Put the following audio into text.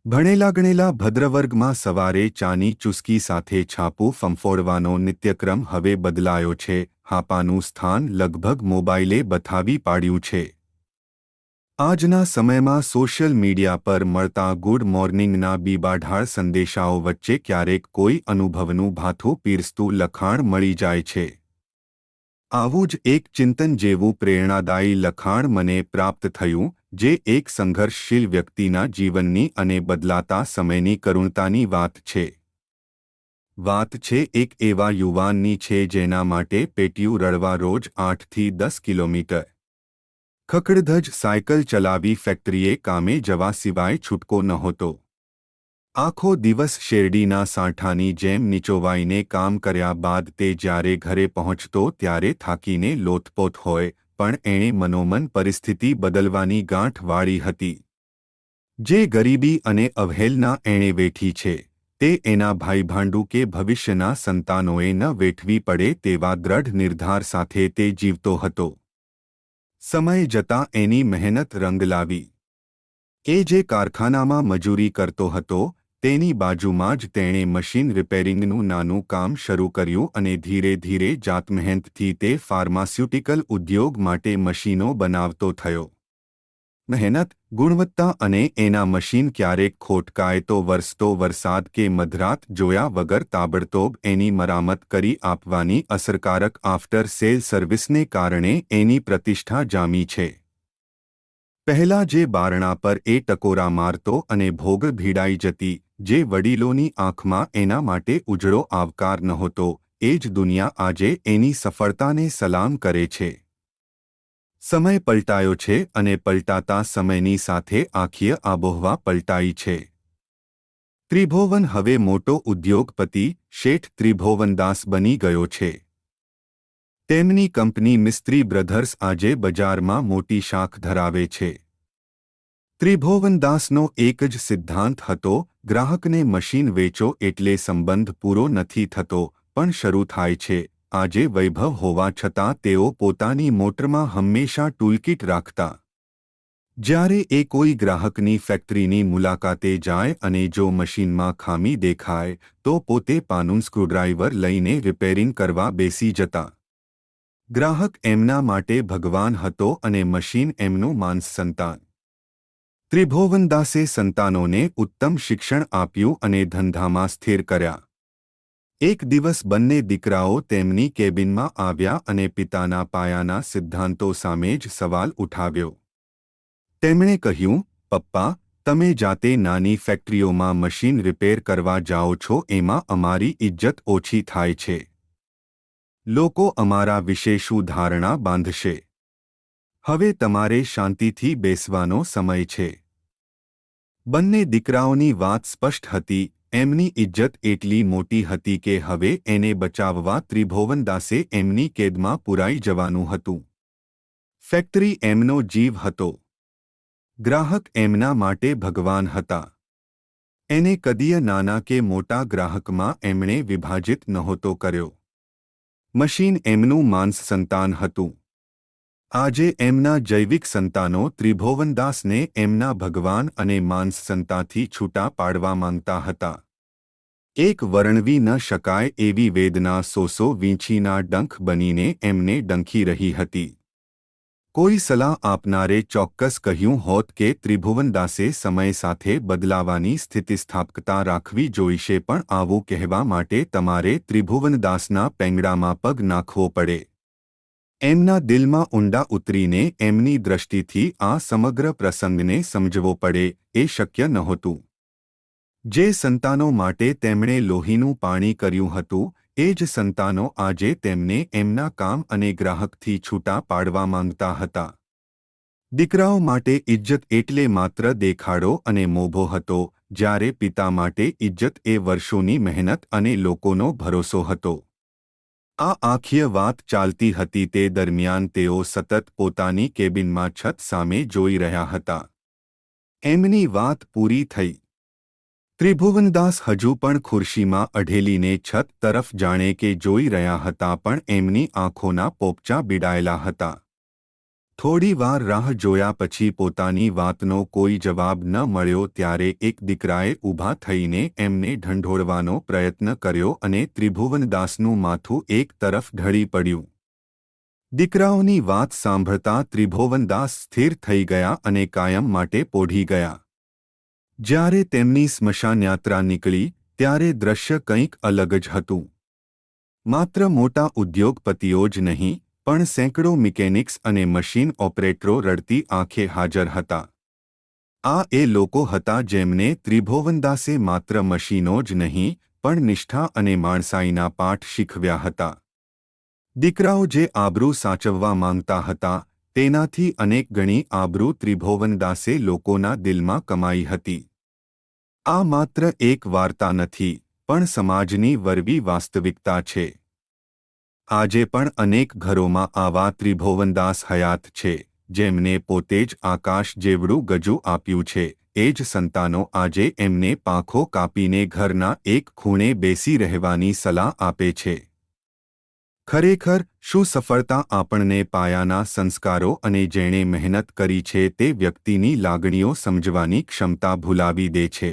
ભણેલા ગણેલા ભદ્રવર્ગમાં સવારે ચાની ચુસ્કી સાથે છાપું ફંફોડવાનો નિત્યક્રમ હવે બદલાયો છે. હાપાનું સ્થાન લગભગ મોબાઈલે બતાવી પાડ્યું છે. આજના સમયમાં સોશિયલ મીડિયા પર મળતા ગુડ મોર્નિંગના બીબાઢાળ સંદેશાઓ વચ્ચે ક્યારેક કોઈ અનુભવનું ભાથું પીરસતું લખાણ મળી જાય છે. આવું જ એક ચિંતન જેવું પ્રેરણાદાયી લખાણ મને પ્રાપ્ત થયું, જે એક સંઘર્ષશીલ વ્યક્તિના જીવનની અને બદલાતા સમયની કરુણતાની વાત છે. વાત છે એક એવા યુવાનની છે જેના માટે પેટીયું રળવા રોજ 8 થી 10 કિલોમીટર ખખડધજ સાયકલ ચલાવી ફેક્ટરીએ કામે જવા સિવાય છૂટકો નહોતો. આખો દિવસ શેરડીના સાંઠાની જેમ નીચોવાઈને કામ કર્યા બાદ તે જ્યારે ઘરે પહોંચતો ત્યારે થાકીને લોથપોથ હોય, પણ એણે મનોમન પરિસ્થિતિ બદલવાની ગાંઠ વાળી હતી. જે ગરીબી અને અવહેલના એણે વેઠી છે, તે એના ભાઈભાંડુ કે ભવિષ્યના સંતાનોએ ન વેઠવી પડે તેવા દ્રઢ નિર્ધાર સાથે તે જીવતો હતો. સમય જતાં એની મહેનત રંગ લાવી. એ જે કારખાનામાં મજૂરી કરતો હતો, તેની બાજુમાં જ તેણે મશીન રિપેરિંગનું નાનું કામ શરૂ કર્યું અને ધીરે ધીરે જાતમહેનતથી તે ફાર્માસ્યુટિકલ ઉદ્યોગ માટે મશીનો બનાવતો થયો. મહેનત, ગુણવત્તા અને એના મશીન ક્યારેક ખોટકાય તો વરસતો વરસાદ કે મધરાત જોયા વગર તાબડતોબ એની મરામત કરી આપવાની અસરકારક આફ્ટર સેલ સર્વિસને કારણે એની પ્રતિષ્ઠા જામી છે. પહેલાં જે બારણા પર એ ટકોરા મારતો અને ભોગ ભીડાઈ જતી, જે વડીલોની આંખમાં એના માટે ઉજળો આવકાર નહોતો, એ જ દુનિયા આજે એની સફળતાને સલામ કરે છે. સમય પલટાયો છે અને પલટાતા સમયની સાથે આખી આબોહવા પલટાઈ છે. ત્રિભુવન હવે મોટો ઉદ્યોગપતિ શેઠ ત્રિભુવનદાસ બની ગયો છે. તેમની કંપની મિસ્ત્રી બ્રધર્સ આજે બજારમાં મોટી શાખ ધરાવે છે. ત્રિભુવનદાસનો એક જ સિદ્ધાંત હતો, ગ્રાહકને મશીન વેચો એટલે સંબંધ પૂરો નથી થતો, પણ શરૂ થાય છે. આજે વૈભવ હોવા છતાં તેઓ પોતાની મોટરમાં હંમેશા ટૂલકીટ રાખતા. જ્યારે એ કોઈ ગ્રાહકની ફેક્ટરીની મુલાકાતે જાય અને જો મશીનમાં ખામી દેખાય, તો પોતે પાનું સ્ક્રૂડ્રાઈવર લઈને રિપેરિંગ કરવા બેસી જતા. ગ્રાહક એમના માટે ભગવાન હતો અને મશીન એમનું માનસ સંતાન. ત્રિભુવનદાસે સંતાનોને ઉત્તમ શિક્ષણ આપ્યું અને ધંધામાં સ્થિર કર્યા. એક દિવસ બંને દીકરાઓ તેમની કેબિનમાં આવ્યા અને પિતાના પાયાના સિદ્ધાંતો સામે જ સવાલ ઉઠાવ્યો. તેમણે કહ્યું, પપ્પા, તમે જાતે નાની ફેક્ટરીઓમાં મશીન રિપેર કરવા જાઓ છો એમાં અમારી ઇજ્જત ઓછી થાય છે. લોકો અમારા વિશે શું ધારણા બાંધશે? હવે તમારે શાંતિથી બેસવાનો સમય છે. બંને દીકરાઓની વાત સ્પષ્ટ હતી. એમની ઇજ્જત એટલી મોટી હતી કે હવે એને બચાવવા ત્રિભુવનદાસે એમની કેદમાં પુરાઈ જવાનું હતું. ફેક્ટરી એમનો જીવ હતો. ગ્રાહક એમના માટે ભગવાન હતા. એને કદીય નાના કે મોટા ગ્રાહકમાં એમણે વિભાજિત નહોતો કર્યો. મશીન એમનું માનસ સંતાન હતું. આજે એમના જૈવિક સંતાનો ત્રિભુવનદાસને એમના ભગવાન અને માનસ સંતાનથી છૂટા પાડવા માંગતા હતા. એક વર્ણવી ન શકાય એવી વેદના સોસો વીંછીના ડંખ બનીને એમને ડંખી રહી હતી. કોઈ સલાહ આપનારે ચોક્કસ કહ્યું હોત કે ત્રિભુવનદાસે સમય સાથે બદલાવાની સ્થિતિસ્થાપકતા રાખવી જોઈશે, પણ આવું કહેવા માટે તમારે ત્રિભુવનદાસના પેંગડામાં પગ નાખવો પડે. એમના દિલમાં ઊંડા ઉતરીને એમની દ્રષ્ટિથી આ સમગ્ર પ્રસંગને સમજવો પડે, એ શક્ય નહોતું. જે સંતાનો માટે તેમણે લોહીનું પાણી કર્યું હતું, એ જ સંતાનો આજે તેમને એમના કામ અને ગ્રાહકથી છૂટા પાડવા માંગતા હતા. દીકરાઓ માટે ઇજ્જત એટલે માત્ર દેખાડો અને મોભો હતો, જ્યારે પિતા માટે ઇજ્જત એ વર્ષોની મહેનત અને લોકોનો ભરોસો હતો. આ આખી વાત ચાલતી હતી તે દરમિયાન તેઓ સતત પોતાની કેબિનમાં છત સામે જોઈ રહ્યા હતા. એમની વાત પૂરી થઈ. ત્રિભુવનદાસ હજુ પણ ખુરશીમાં અઢેલીને છત તરફ જાણે કે જોઈ રહ્યા હતા, પણ એમની આંખોના પોપચાં બીડાયેલા હતા. થોડી વાર રાહ જોયા પછી પોતાની વાતનો કોઈ જવાબ ન મળ્યો ત્યારે એક દીકરાએ ઊભા થઈને એમને ઢંઢોળવાનો પ્રયત્ન કર્યો અને ત્રિભુવનદાસનું માથું એક તરફ ઢળી પડ્યું. દીકરાઓની વાત સાંભળતા ત્રિભુવનદાસ સ્થિર થઈ ગયા અને કાયમ માટે પોઢી ગયા. જ્યારે તેમની સ્મશાનયાત્રા નીકળી ત્યારે દ્રશ્ય કંઈક અલગ જ હતું. માત્ર મોટા ઉદ્યોગપતિઓ જ નહીં, પણ સેંકડો મિકેનિક્સ અને મશીન ઓપરેટરો રડતી આંખે હાજર હતા. આ એ લોકો હતા જેમને ત્રિભુવનદાસે માત્ર મશીનો જ નહીં, પણ નિષ્ઠા અને માણસાઈના પાઠ શીખવ્યા હતા. દીકરાઓ જે આબરૂ સાચવવા માંગતા હતા, તેનાથી અનેક ગણી આબરૂ ત્રિભુવનદાસે લોકોના દિલમાં કમાઈ હતી. આ માત્ર એક વાર્તા નથી, પણ સમાજની વરવી વાસ્તવિકતા છે. આજે પણ અનેક ઘરોમાં આવા ત્રિભુવનદાસ હયાત છે, જેમને પોતે જ આકાશ જેવડું ગજું આપ્યું છે. એ જ સંતાનો આજે એમને પાંખો કાપીને ઘરના એક ખૂણે બેસી રહેવાની સલાહ આપે છે. ખરેખર, શું સફળતા આપણને પાયાના સંસ્કારો અને જેણે મહેનત કરી છે તે વ્યક્તિની લાગણીઓ સમજવાની ક્ષમતા ભૂલાવી દે છે.